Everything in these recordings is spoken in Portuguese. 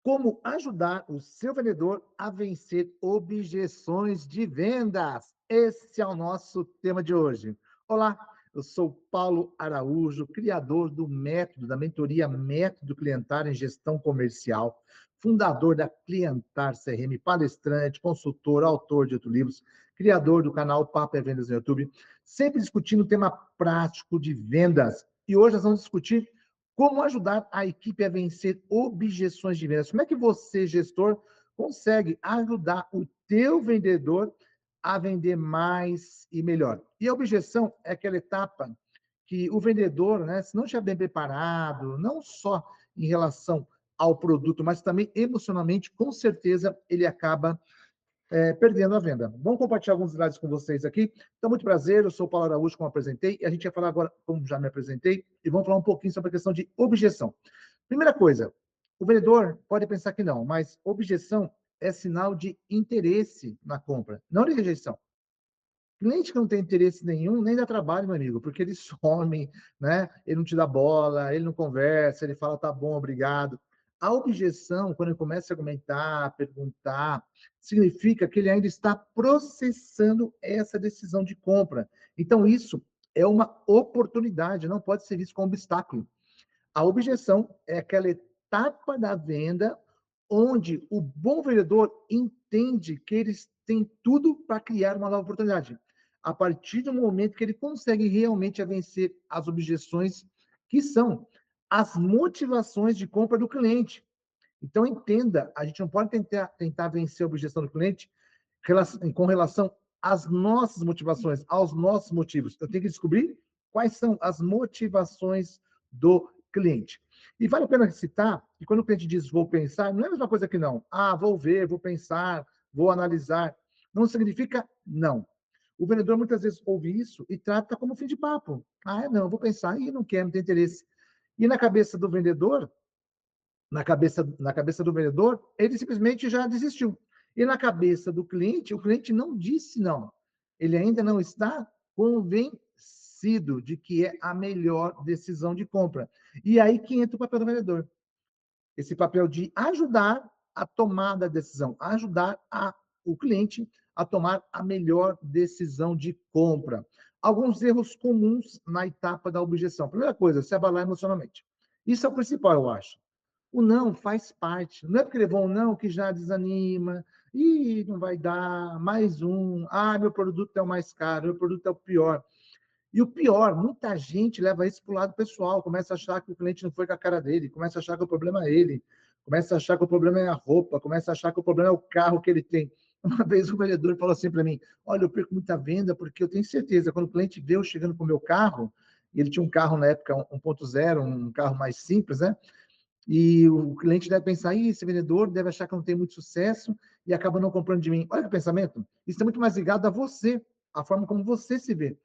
Como ajudar o seu vendedor a vencer objeções de vendas? Esse é o nosso tema de hoje. Olá, eu sou Paulo Araújo, criador do método, da mentoria Método Clientar em Gestão Comercial, fundador da Clientar CRM, palestrante, consultor, autor de outros livros, criador do canal Papo é Vendas no YouTube, sempre discutindo o tema prático de vendas. E hoje nós vamos discutir como ajudar a equipe a vencer objeções de vendas? Como é que você, gestor, consegue ajudar o teu vendedor a vender mais e melhor? E a objeção é aquela etapa que o vendedor, né, se não estiver bem preparado, não só em relação ao produto, mas também emocionalmente, com certeza ele acaba perdendo a venda. Vamos compartilhar alguns slides com vocês aqui. Então, muito prazer, eu sou o Paulo Araújo, como apresentei, e a gente vai falar agora, como já me apresentei, e vamos falar um pouquinho sobre a questão de objeção. Primeira coisa, o vendedor pode pensar que não, mas objeção é sinal de interesse na compra, não de rejeição. Cliente que não tem interesse nenhum, nem dá trabalho, meu amigo, porque ele some, né? Ele não te dá bola, ele não conversa, ele fala, tá bom, obrigado. A objeção, quando ele começa a argumentar, perguntar, significa que ele ainda está processando essa decisão de compra. Então, isso é uma oportunidade, não pode ser visto como obstáculo. A objeção é aquela etapa da venda onde o bom vendedor entende que eles têm tudo para criar uma nova oportunidade. A partir do momento que ele consegue realmente vencer as objeções, que são as motivações de compra do cliente. Então, entenda, a gente não pode tentar vencer a objeção do cliente com relação às nossas motivações, aos nossos motivos. Eu tenho que descobrir quais são as motivações do cliente. E vale a pena citar que quando o cliente diz vou pensar, não é a mesma coisa que não. Ah, vou ver, vou pensar, vou analisar. Não significa não. O vendedor muitas vezes ouve isso e trata como fim de papo. Ah, não, vou pensar e não quer, não tem interesse. E na cabeça do vendedor, na cabeça do vendedor, ele simplesmente já desistiu. E na cabeça do cliente, o cliente não disse não. Ele ainda não está convencido de que é a melhor decisão de compra. E aí que entra o papel do vendedor. Esse papel de ajudar a tomar a decisão, ajudar o cliente a tomar a melhor decisão de compra. Alguns erros comuns na etapa da objeção. Primeira coisa, se abalar emocionalmente. Isso é o principal, eu acho. O não faz parte. Não é porque levou um não que já desanima. Ih, não vai dar, mais um. Ah, meu produto é o mais caro, meu produto é o pior. E o pior, muita gente leva isso para o lado pessoal, começa a achar que o cliente não foi com a cara dele, começa a achar que o problema é ele, começa a achar que o problema é a roupa, começa a achar que o problema é o carro que ele tem. Uma vez o vendedor falou assim para mim: olha, eu perco muita venda porque eu tenho certeza, quando o cliente vê eu chegando com o meu carro, e ele tinha um carro na época 1.0, um carro mais simples, né? E o cliente deve pensar, esse vendedor deve achar que não tem muito sucesso e acaba não comprando de mim. Olha que pensamento. Isso é muito mais ligado a você, a forma como você se vê.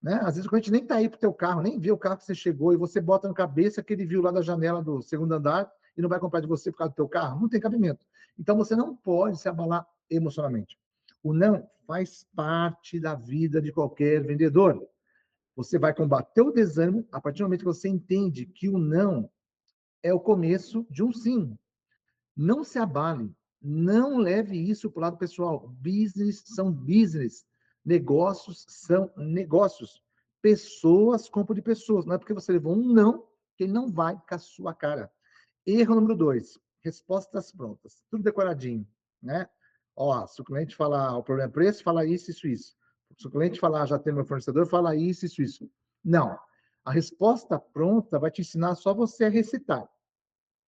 Né? Às vezes o cliente nem está aí para o teu carro, nem viu o carro que você chegou, e você bota na cabeça que ele viu lá da janela do segundo andar e não vai comprar de você por causa do teu carro. Não tem cabimento. Então você não pode se abalar emocionalmente. O não faz parte da vida de qualquer vendedor. Você vai combater o desânimo a partir do momento que você entende que o não é o começo de um sim. Não se abale. Não leve isso para o lado pessoal. Business são business. Negócios são negócios. Pessoas compram de pessoas. Não é porque você levou um não que ele não vai com a sua cara. Erro número 2. Respostas prontas. Tudo decoradinho, né? Ó, se o cliente falar o problema é preço, fala isso, isso, isso. Se o cliente falar já tem meu fornecedor, fala isso, isso, isso. Não. A resposta pronta vai te ensinar só você a recitar,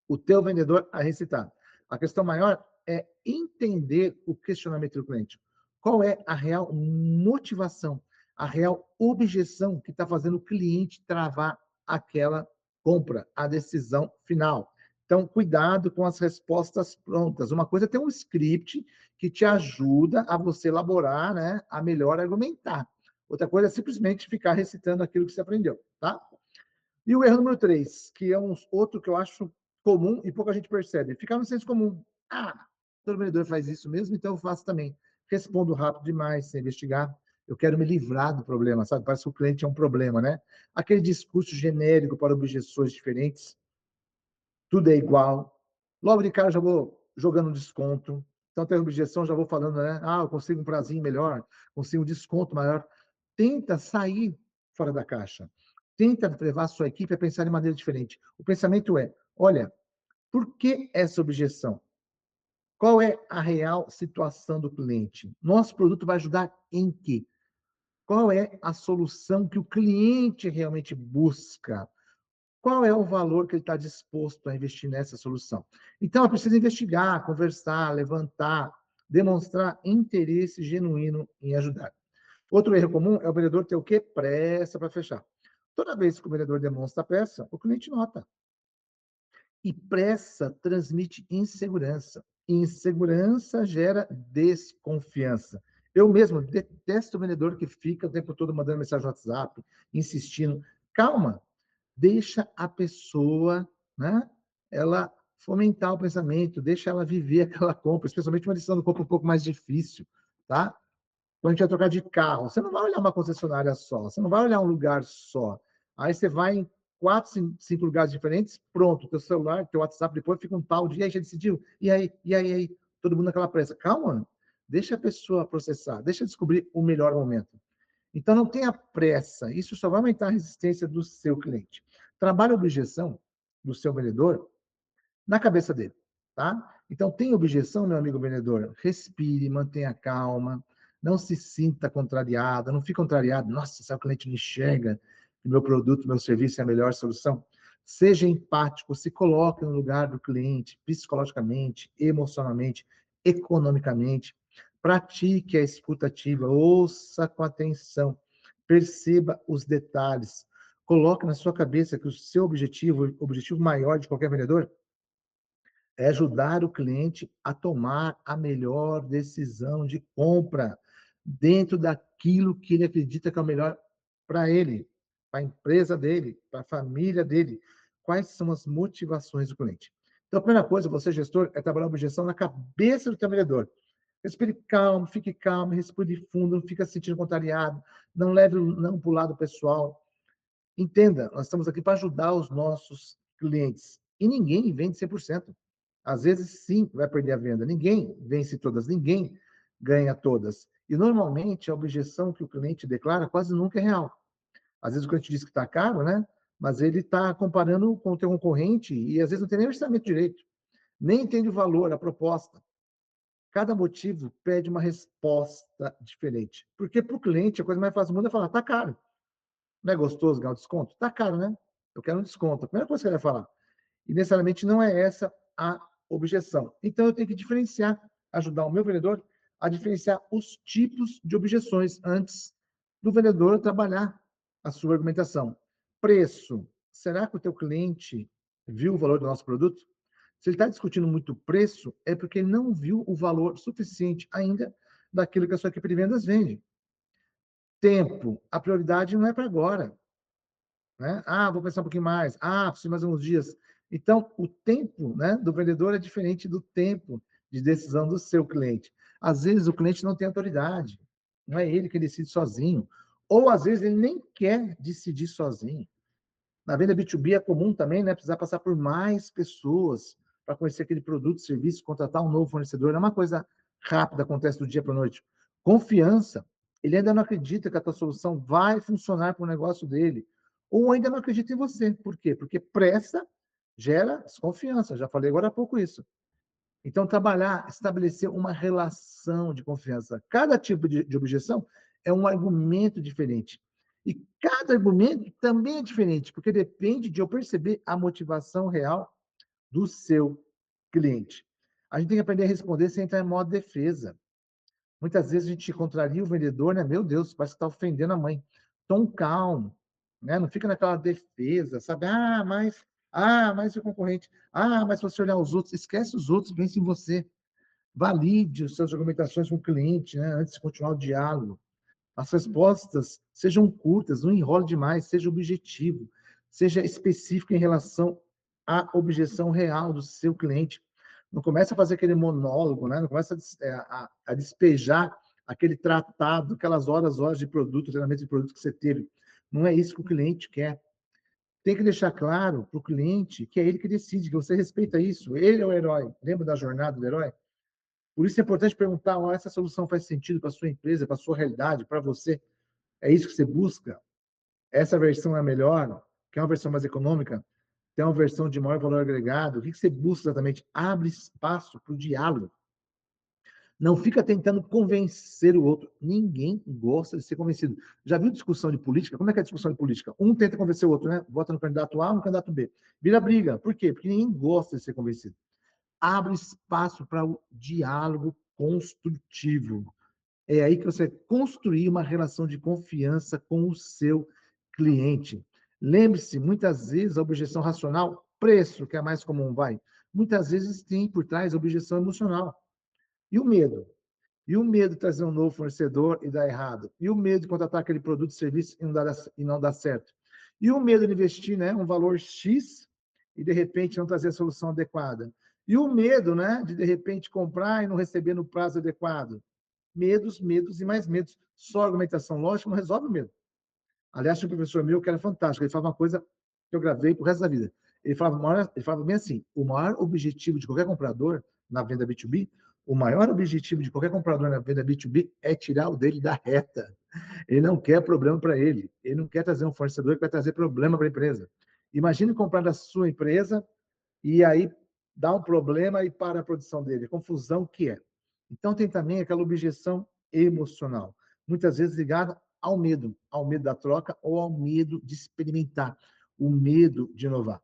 o teu vendedor a recitar. A questão maior é entender o questionamento do cliente. Qual é a real motivação, a real objeção que está fazendo o cliente travar aquela compra, a decisão final. Então, cuidado com as respostas prontas. Uma coisa é ter um script que te ajuda a você elaborar, né, a melhor argumentar. Outra coisa é simplesmente ficar recitando aquilo que você aprendeu, tá? E o erro número 3, que é outro que eu acho comum e pouca gente percebe, ficar no senso comum. Ah, todo vendedor faz isso mesmo, então eu faço também. Respondo rápido demais, sem investigar. Eu quero me livrar do problema, sabe? Parece que o cliente é um problema, né? Aquele discurso genérico para objeções diferentes, tudo é igual, Logo de cara eu já vou jogando um desconto. Então tem objeção, já vou falando, né? Ah, eu consigo um prazinho melhor, consigo um desconto maior. Tenta sair fora da caixa. Tenta levar a sua equipe a pensar de maneira diferente. O pensamento é: olha, por que essa objeção? Qual é a real situação do cliente? Nosso produto vai ajudar em quê? Qual é a solução que o cliente realmente busca? Qual é o valor que ele está disposto a investir nessa solução? Então, é preciso investigar, conversar, levantar, demonstrar interesse genuíno em ajudar. Outro erro comum é o vendedor ter o quê? Pressa para fechar. Toda vez que o vendedor demonstra pressa, o cliente nota. E pressa transmite insegurança. Insegurança gera desconfiança. Eu mesmo detesto o vendedor que fica o tempo todo mandando mensagem no WhatsApp, insistindo. Calma, deixa a pessoa, né, ela fomentar o pensamento, deixa ela viver aquela compra, especialmente uma decisão de compra um pouco mais difícil, tá? Quando a gente vai trocar de carro, você não vai olhar uma concessionária só, você não vai olhar um lugar só. Aí você vai em 4, 5 lugares diferentes, pronto, teu celular, teu WhatsApp depois fica um tal dia, aí já decidiu, e aí, e aí, e aí, todo mundo naquela pressa. Calma, deixa a pessoa processar, deixa descobrir o melhor momento. Então não tenha pressa, isso só vai aumentar a resistência do seu cliente. Trabalhe a objeção do seu vendedor na cabeça dele, tá? Então, tem objeção, meu amigo vendedor? Respire, mantenha calma, não se sinta contrariado, não fique contrariado. Nossa, se o cliente me enxerga que meu produto, meu serviço é a melhor solução. Seja empático, se coloque no lugar do cliente, psicologicamente, emocionalmente, economicamente. Pratique a escuta ativa, ouça com atenção, perceba os detalhes. Coloque na sua cabeça que o seu objetivo, o objetivo maior de qualquer vendedor, é ajudar o cliente a tomar a melhor decisão de compra dentro daquilo que ele acredita que é o melhor para ele, para a empresa dele, para a família dele. Quais são as motivações do cliente? Então, a primeira coisa, você, gestor, é trabalhar a objeção na cabeça do trabalhador. Respire calmo, fique calmo, respire fundo, não fica se sentindo contrariado, não leve não para o lado pessoal. Entenda, nós estamos aqui para ajudar os nossos clientes. E ninguém vende 100%. Às vezes, sim, vai perder a venda. Ninguém vence todas, ninguém ganha todas. E, normalmente, a objeção que o cliente declara quase nunca é real. Às vezes, o cliente diz que está caro, né? Mas ele está comparando com o teu concorrente e, às vezes, não tem nem orçamento direito. Nem entende o valor, a proposta. Cada motivo pede uma resposta diferente. Porque, para o cliente, a coisa mais fácil do mundo é falar, está caro. Não é gostoso ganhar um desconto? Tá caro, né? Eu quero um desconto. A primeira coisa que ele vai falar. E necessariamente não é essa a objeção. Então eu tenho que diferenciar, ajudar o meu vendedor a diferenciar os tipos de objeções antes do vendedor trabalhar a sua argumentação. Preço. Será que o teu cliente viu o valor do nosso produto? Se ele está discutindo muito preço, é porque ele não viu o valor suficiente ainda daquilo que a sua equipe de vendas vende. Tempo. A prioridade não é para agora. Né? Ah, vou pensar um pouquinho mais. Ah, preciso mais uns dias. Então, o tempo, né, do vendedor é diferente do tempo de decisão do seu cliente. Às vezes, o cliente não tem autoridade. Não é ele que decide sozinho. Ou, às vezes, ele nem quer decidir sozinho. Na venda B2B é comum também, né, precisar passar por mais pessoas para conhecer aquele produto, serviço, contratar um novo fornecedor. Não é uma coisa rápida, acontece do dia para a noite. Confiança. Ele ainda não acredita que a tua solução vai funcionar para o negócio dele. Ou ainda não acredita em você. Por quê? Porque pressa gera desconfiança. Já falei agora há pouco isso. Então, trabalhar, estabelecer uma relação de confiança. Cada tipo de objeção é um argumento diferente. E cada argumento também é diferente, porque depende de eu perceber a motivação real do seu cliente. A gente tem que aprender a responder sem entrar em modo defesa. Muitas vezes a gente contraria o vendedor, né? Meu Deus, parece que está ofendendo a mãe. Tom calmo, né? Não fica naquela defesa, sabe? Mas o concorrente. Mas se você olhar os outros, esquece os outros, pense em você. Valide as suas argumentações com o cliente, né? Antes de continuar o diálogo. As respostas sejam curtas, não enrole demais, seja objetivo, seja específico em relação à objeção real do seu cliente. Não começa a fazer aquele monólogo, né? Não começa a despejar aquele tratado, aquelas horas de produto, treinamento de produto que você teve. Não é isso que o cliente quer. tem que deixar claro para o cliente que é ele que decide, que você respeita isso. Ele é o herói. Lembra da jornada do herói? Por isso é importante perguntar: oh, essa solução faz sentido para a sua empresa, para a sua realidade, para você? É isso que você busca? Essa versão é a melhor? Quer uma versão mais econômica? Tem uma versão de maior valor agregado? O que você busca exatamente? Abre espaço para o diálogo. Não fica tentando convencer o outro. Ninguém gosta de ser convencido. Já viu discussão de política? Como é que é a discussão de política? Um tenta convencer o outro, né? Vota no candidato A, no candidato B. Vira briga. Por quê? Porque ninguém gosta de ser convencido. Abre espaço para o diálogo construtivo. É aí que você vai construir uma relação de confiança com o seu cliente. Lembre-se, muitas vezes a objeção racional, preço, que é a mais comum, vai. Muitas vezes tem por trás a objeção emocional. E o medo? E o medo de trazer um novo fornecedor e dar errado? E o medo de contratar aquele produto e serviço e não dar certo? E o medo de investir, né, um valor X e de repente não trazer a solução adequada? E o medo, né, de repente comprar e não receber no prazo adequado? Medos, medos e mais medos. Só argumentação lógica não resolve o medo. Aliás, tinha um professor meu que era fantástico. Ele falava uma coisa que eu gravei pro resto da vida. Ele falava bem assim: o maior objetivo de qualquer comprador na venda B2B, o maior objetivo de qualquer comprador na venda B2B é tirar o dele da reta. Ele não quer problema para ele. Ele não quer trazer um fornecedor que vai trazer problema para a empresa. Imagine comprar da sua empresa e aí dá um problema e para a produção dele. A confusão que é. Então, tem também aquela objeção emocional, muitas vezes ligada ao medo da troca ou ao medo de experimentar, o medo de inovar.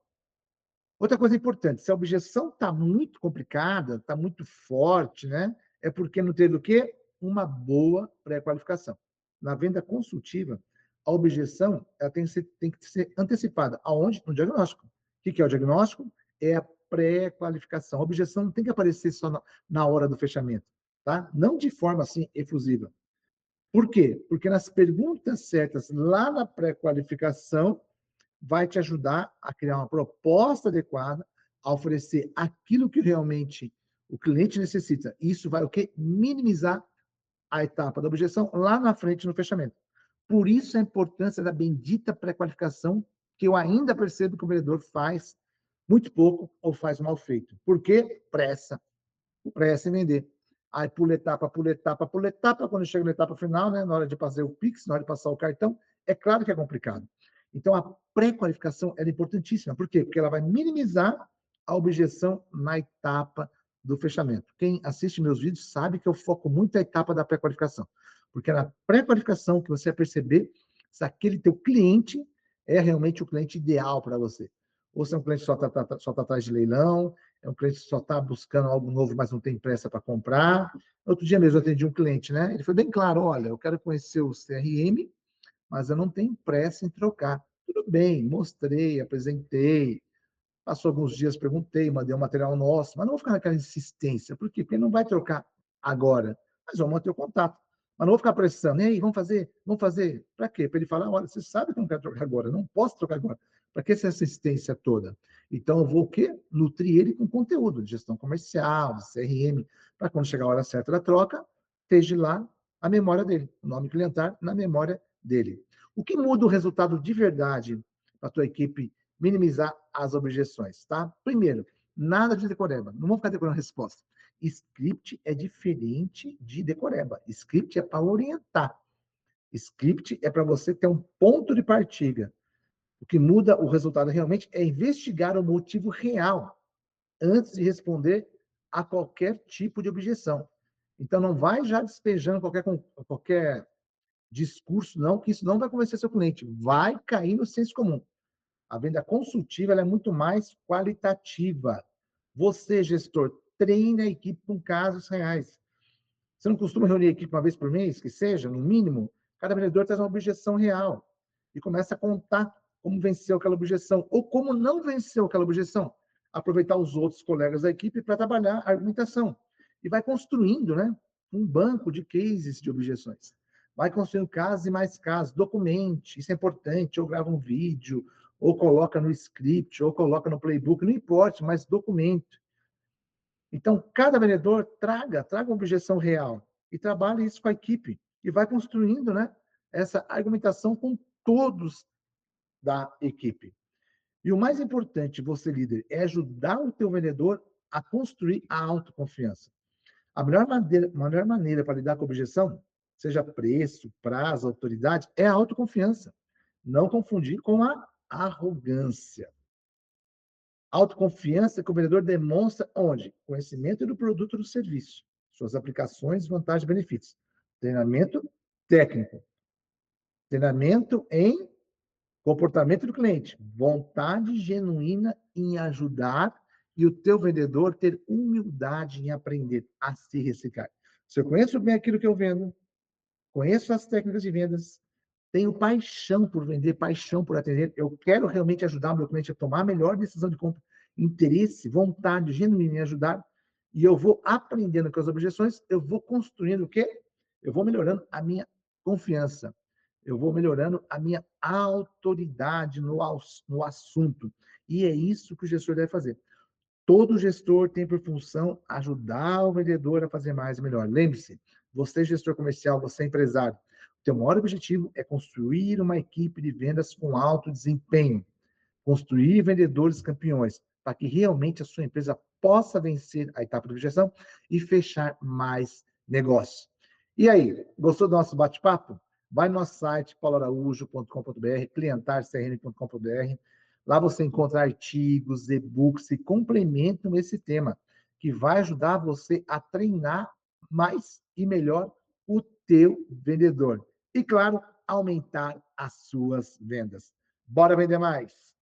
Outra coisa importante, se a objeção está muito complicada, está muito forte, né? É porque não teve o quê? Uma boa pré-qualificação. Na venda consultiva, a objeção ela tem que ser antecipada. Aonde? No diagnóstico. O que é o diagnóstico? É a pré-qualificação. A objeção não tem que aparecer só na hora do fechamento, tá? Não de forma assim efusiva. Por quê? Porque nas perguntas certas, lá na pré-qualificação, vai te ajudar a criar uma proposta adequada, a oferecer aquilo que realmente o cliente necessita. Isso vai o quê? Minimizar a etapa da objeção lá na frente no fechamento. Por isso a importância da bendita pré-qualificação, que eu ainda percebo que o vendedor faz muito pouco ou faz mal feito. Por quê? Pressa em vender. Aí pula etapa, pula etapa, pula etapa, quando chega na etapa final, né, na hora de fazer o Pix, na hora de passar o cartão, é claro que é complicado. Então, a pré-qualificação é importantíssima. Por quê? Porque ela vai minimizar a objeção na etapa do fechamento. Quem assiste meus vídeos sabe que eu foco muito a etapa da pré-qualificação. Porque é na pré-qualificação que você vai perceber se aquele teu cliente é realmente o cliente ideal para você. Ou se é um cliente que só tá atrás de leilão, é um cliente que só está buscando algo novo, mas não tem pressa para comprar. Outro dia mesmo eu atendi um cliente, né? Ele foi bem claro: olha, eu quero conhecer o CRM, mas eu não tenho pressa em trocar. Tudo bem, mostrei, apresentei, passou alguns dias, perguntei, mandei um material nosso, mas não vou ficar naquela insistência. Por quê? Porque ele não vai trocar agora, mas vamos manter o contato. Mas não vou ficar pressionando. E aí, vamos fazer? Vamos fazer? Para quê? Para ele falar: olha, você sabe que eu não quero trocar agora, eu não posso trocar agora. Para que essa insistência toda? Então, eu vou o quê? Nutrir ele com conteúdo de gestão comercial, de CRM, para quando chegar a hora certa da troca, esteja lá a memória dele, o nome clientar na memória dele. O que muda o resultado de verdade para a tua equipe minimizar as objeções, tá? Primeiro, nada de decoreba. Não vamos ficar decorando resposta. Script é diferente de decoreba. Script é para orientar. Script é para você ter um ponto de partida. O que muda o resultado realmente é investigar o motivo real antes de responder a qualquer tipo de objeção. Então, não vai já despejando qualquer discurso, não, que isso não vai convencer seu cliente. Vai cair no senso comum. A venda consultiva ela é muito mais qualitativa. Você, gestor, treine a equipe com casos reais. Você não costuma reunir a equipe uma vez por mês, que seja, no mínimo? Cada vendedor traz uma objeção real e começa a contar como venceu aquela objeção ou como não venceu aquela objeção. Aproveitar os outros colegas da equipe para trabalhar a argumentação. E vai construindo, né, um banco de cases de objeções. Vai construindo casos e mais casos. Documente, isso é importante. Ou grava um vídeo, ou coloca no script, ou coloca no playbook, não importa, mas documente. Então, cada vendedor traga uma objeção real e trabalhe isso com a equipe e vai construindo, né, essa argumentação com todos da equipe. E o mais importante, você líder, é ajudar o teu vendedor a construir a autoconfiança. A melhor maneira para lidar com a objeção, seja preço, prazo, autoridade, é a autoconfiança. Não confundir com a arrogância. Autoconfiança que o vendedor demonstra onde? Conhecimento do produto ou do serviço, suas aplicações, vantagens e benefícios. Treinamento técnico, treinamento em comportamento do cliente, vontade genuína em ajudar e o teu vendedor ter humildade em aprender a se reciclar. Se eu conheço bem aquilo que eu vendo, conheço as técnicas de vendas, tenho paixão por vender, paixão por atender, eu quero realmente ajudar o meu cliente a tomar a melhor decisão de compra, interesse, vontade genuína em ajudar, e eu vou aprendendo com as objeções, eu vou construindo o quê? Eu vou melhorando a minha confiança, eu vou melhorando a minha autoridade no assunto. E é isso que o gestor deve fazer. Todo gestor tem por função ajudar o vendedor a fazer mais e melhor. Lembre-se, você é gestor comercial, você é empresário. O teu maior objetivo é construir uma equipe de vendas com alto desempenho, construir vendedores campeões, para que realmente a sua empresa possa vencer a etapa de objeção e fechar mais negócios. E aí, gostou do nosso bate-papo? Vai no nosso site pauloaraújo.com.br, clientarcrn.com.br. Lá você encontra artigos, e-books que complementam esse tema, que vai ajudar você a treinar mais e melhor o teu vendedor. E, claro, aumentar as suas vendas. Bora vender mais!